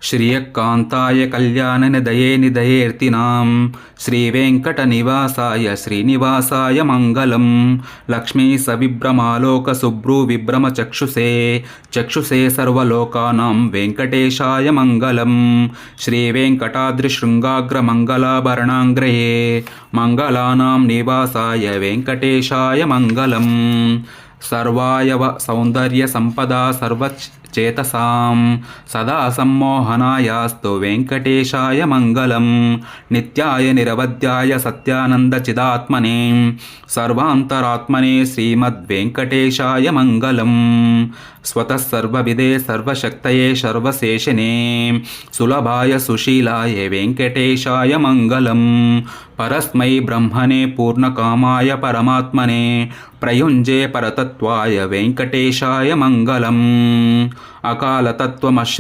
श्रियकान्ताय कल्याणनिधये निधयेऽर्तिनां श्रीवेङ्कटनिवासाय श्रीनिवासाय मङ्गलं लक्ष्मीसविभ्रमालोकसुभ्रुविभ्रमचक्षुषे चक्षुषे सर्वलोकानां वेङ्कटेशाय मङ्गलं श्रीवेङ्कटाद्रिशृङ्गाग्रमङ्गलाभरणाङ्ग्रये मङ्गलानां निवासाय वेङ्कटेशाय मङ्गलं सर्वायव सौन्दर्यसम्पदा सर्वचेतसां सदा सम्मोहनायास्तु वेङ्कटेशाय मङ्गलं नित्याय निरवध्याय सत्यानन्दचिदात्मने सर्वान्तरात्मने श्रीमद्वेङ्कटेशाय मङ्गलं स्वतः सर्वविदे सर्वशक्तये सर्वशेषिने सुलभाय सुशीलाय वेङ्कटेशाय मङ्गलं परस्मै ब्रह्मणे पूर्णकामाय परमात्मने प्रयुञ्जे परतत्त्वाय वेङ्कटेशाय मङ्गलम् अकालतत्त्वमश्र